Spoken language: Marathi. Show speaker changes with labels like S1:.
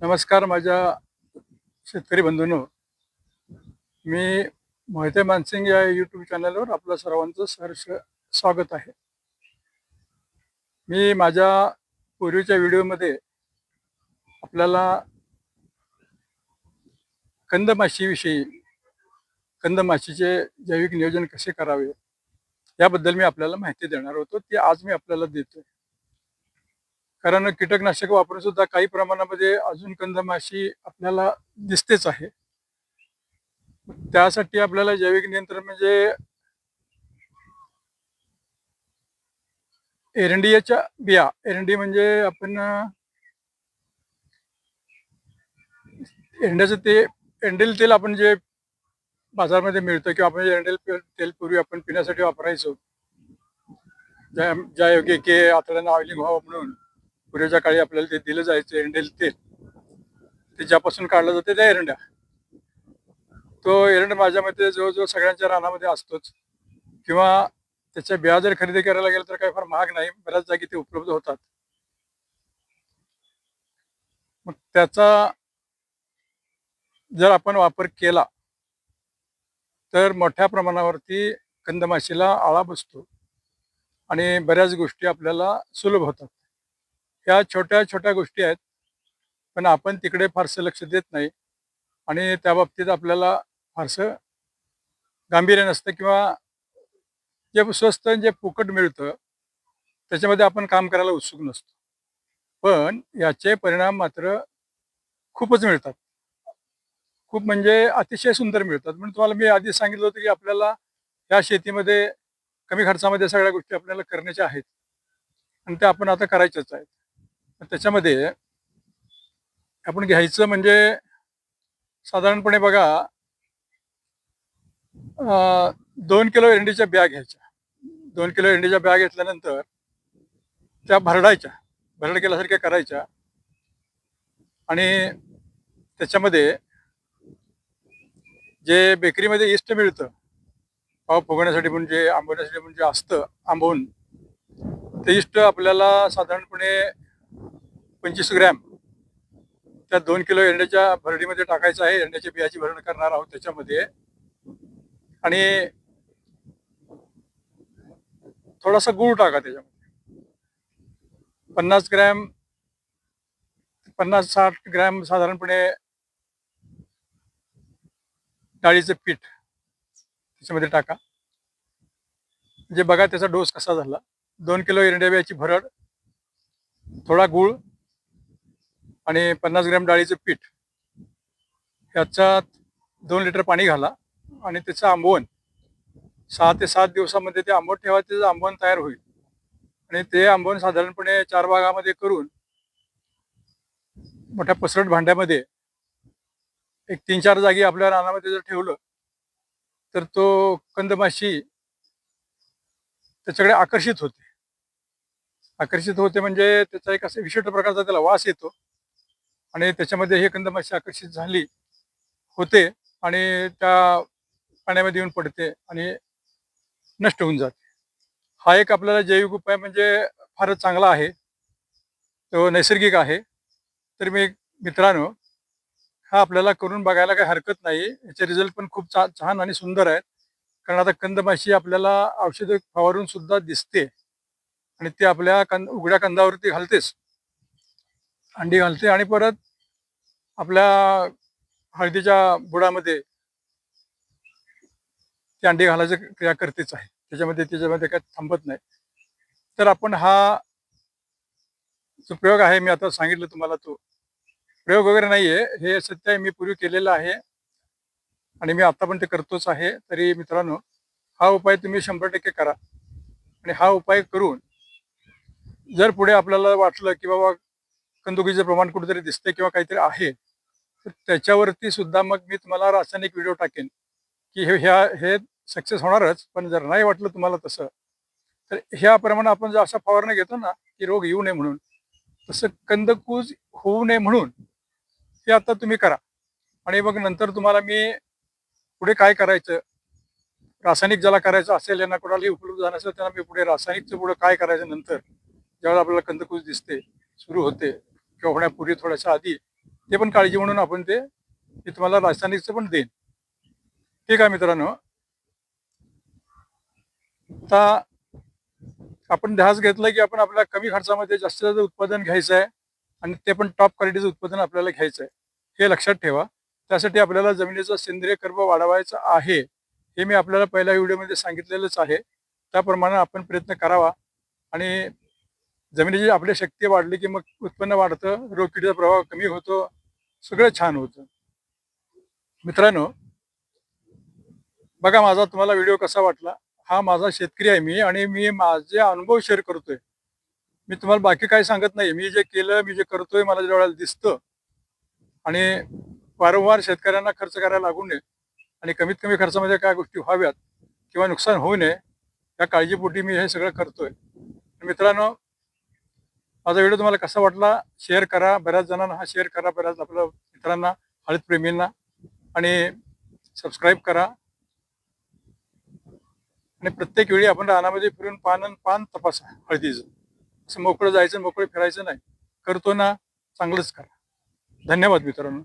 S1: नमस्कार माझ्या शेतकरी बंधूंनो. मी मोहिते मानसिंग या यूट्यूब चॅनलवर आपलं सर्वांचं सहर्ष स्वागत आहे. मी माझ्या पूर्वीच्या व्हिडिओमध्ये आपल्याला कंदमाशीविषयी, कंदमाशीचे जैविक नियोजन कसे करावे याबद्दल मी आपल्याला माहिती देणार होतो. ती आज मी आपल्याला देतोय. कारण कीटकनाशक वापरून सुद्धा काही प्रमाणामध्ये अजून कंदमाशी आपल्याला दिसतेच आहे. त्यासाठी आपल्याला जैविक नियंत्रण म्हणजे एरंडीच्या बिया. एरंडी म्हणजे आपण एरंड्याचं एरंडेल तेल आपण जे बाजारमध्ये मिळतं किंवा आपण एरंडेल तेल पूर्वी आपण पिण्यासाठी वापरायचो. ज्या योग्य की आतड्यांना ऑइलिंग व्हावं म्हणून पूर्वीच्या काळी आपल्याला ते दिलं जायचं एरंडेल तेल. ते ज्यापासून काढलं जाते त्या एरंड्या. तो एरंड माझ्या मते जवळजवळ सगळ्यांच्या रानामध्ये असतोच, किंवा त्याच्या बिया जर खरेदी करायला गेलं तर काही फार महाग नाही, बऱ्याच जागी ते उपलब्ध होतात. मग त्याचा जर आपण वापर केला तर मोठ्या प्रमाणावरती कंदमाशीला आळा बसतो आणि बऱ्याच गोष्टी आपल्याला सुलभ होतात. ह्या छोट्या छोट्या गोष्टी आहेत, पण आपण तिकडे फारसं लक्ष देत नाही आणि त्या बाबतीत आपल्याला फारसं गांभीर्य नसतं, किंवा जे स्वस्त जे फुकट मिळतं त्याच्यामध्ये आपण काम करायला उत्सुक नसतो. पण याचे परिणाम मात्र खूपच मिळतात. खूप म्हणजे अतिशय सुंदर मिळतात. म्हणून तुम्हाला मी आधी सांगितलं होतं की आपल्याला या शेतीमध्ये कमी खर्चामध्ये सगळ्या गोष्टी आपल्याला करण्याच्या आहेत आणि त्या आपण आता करायच्याच आहेत. त्याच्यामध्ये आपण घ्यायचं म्हणजे साधारणपणे बघा, 2 किलो एरंडीच्या बिया घ्यायच्या. 2 किलो एरंडीच्या बिया घेतल्यानंतर त्या भरडायच्या, भरड केल्यासारख्या करायच्या आणि त्याच्यामध्ये जे बेकरीमध्ये इस्ट मिळतं पाव फुगवण्यासाठी, म्हणजे आंबवण्यासाठी म्हणजे असतं आंबवून, ते इस्ट आपल्याला साधारणपणे 25 ग्रॅम त्या 2 किलो एरंड्याच्या भरडीमध्ये टाकायचं आहे. एरंड्याच्या बियाची भरण करणार आहोत त्याच्यामध्ये. आणि थोडासा गूळ टाका त्याच्यामध्ये. 50 ग्रॅम, 50-60 ग्रॅम साधारणपणे डाळीचं पीठ त्याच्यामध्ये टाका. म्हणजे बघा त्याचा डोस कसा झाला. 2 किलो एरंड्या बियाची भरड, थोडा गूळ आणि 50 ग्रॅम डाळीचं पीठ, ह्याच्यात 2 लिटर पाणी घाला आणि त्याचं आंबवण 6 ते 7 दिवसामध्ये ते आंबवण ठेवा. त्याचं आंबवण तयार होईल आणि ते आंबवण साधारणपणे 4 भागामध्ये करून मोठ्या पसरट भांड्यामध्ये एक 3-4 जागी आपल्या रानामध्ये जर ठेवलं तर तो कंदमाशी त्याच्याकडे आकर्षित होते. आकर्षित होते म्हणजे त्याचा एक असा विशिष्ट प्रकारचा त्याला वास येतो आणि त्याच्यामध्ये हे कंदमाशी आकर्षित झाली होते आणि त्या पाण्यामध्ये येऊन पडते आणि नष्ट होऊन जाते. हा एक आपल्याला जैविक उपाय म्हणजे फारच चांगला आहे, तो नैसर्गिक आहे. तर मी मित्रांनो, हा आपल्याला करून बघायला काही हरकत नाही. याचे रिझल्ट पण खूप छान आणि सुंदर आहेत. कारण आता कंदमाशी आपल्याला औषधं फवारून सुद्धा दिसते आणि ती आपल्या उघड्या कंदावरती घालतेच, अंडी घालते आणि परत आपल्या हळदीच्या बुडामध्ये ती अंडी घालायची क्रिया करतेच आहे. त्याच्यामध्ये काय थांबत नाही. तर आपण हा जो प्रयोग आहे, मी आता सांगितलं तुम्हाला, तो प्रयोग वगैरे नाहीये, हे सत्य आहे. मी पूर्वी केलेलं आहे आणि मी आता पण ते करतोच आहे. तरी मित्रांनो, हा उपाय तुम्ही 100% करा आणि हा उपाय करून जर पुढे आपल्याला वाटलं की बाबा कंदुकीचं प्रमाण कुठेतरी दिसतंय किंवा काहीतरी आहे, तर त्याच्यावरती सुद्धा मग मी तुम्हाला रासायनिक व्हिडिओ टाकेन की हे सक्सेस होणारच. पण जर नाही वाटलं तुम्हाला तसं, तर ह्याप्रमाणे आपण जर अशा फवारणी घेतो ना की रोग येऊ नये म्हणून, तसं कंदकूज होऊ नये म्हणून हे आता तुम्ही करा. आणि मग नंतर तुम्हाला मी पुढे काय करायचं, रासायनिक ज्याला करायचं असेल, यांना कोणालाही उपलब्ध झालं असेल, त्यांना मी पुढे रासायनिकचं पुढे काय करायचं नंतर, ज्यावेळेला आपल्याला कंदकुज दिसते, सुरू होते किंवा होण्यापूर्वी थोड्याशा आधी, ते पण काळजी म्हणून आपण ते मी तुम्हाला रासायनिकचं पण देईन. ठीक आहे मित्रांनो. आता आपण ध्यास घेतला की आपण आपल्या कमी खर्चामध्ये जास्तीत जास्त उत्पादन घ्यायचं आहे आणि ते पण टॉप क्वालिटीचं उत्पादन आपल्याला घ्यायचं आहे, हे लक्षात ठेवा. त्यासाठी आपल्याला जमिनीचा सेंद्रिय कर्ब वाढवायचा आहे, हे मी आपल्याला पहिल्या व्हिडिओमध्ये सांगितलेलंच आहे. त्याप्रमाणे आपण प्रयत्न करावा आणि जमिनीची आपली शक्ती वाढली की मग उत्पन्न वाढतं, रोगकीडीचा प्रभाव कमी होतो, सगळं छान होतं. मित्रांनो, बघा माझा तुम्हाला व्हिडिओ कसा वाटला. हा माझा शेतकरी आहे मी आणि मी माझे अनुभव शेअर करतोय. मी तुम्हाला बाकी काही सांगत नाही. मी जे केलं, मी जे करतोय मला ज्या वेळेला दिसतं आणि वारंवार शेतकऱ्यांना खर्च करायला लागू नये आणि कमीत कमी खर्चामध्ये काय गोष्टी व्हाव्यात किंवा नुकसान होऊ नये या काळजीपोटी मी हे सगळं करतोय. मित्रांनो, माझा व्हिडिओ तुम्हाला कसा वाटला शेअर करा. बऱ्याच जणांना हा शेअर करा, बऱ्याच आपल्या मित्रांना, हळदप्रेमींना, आणि सबस्क्राईब करा. आणि प्रत्येक वेळी आपण रानामध्ये फिरून पान तपासा हळदीचं. असं मोकळं जायचं मोकळं फिरायचं नाही. करतो ना, चांगलंच करा. धन्यवाद मित्रांनो.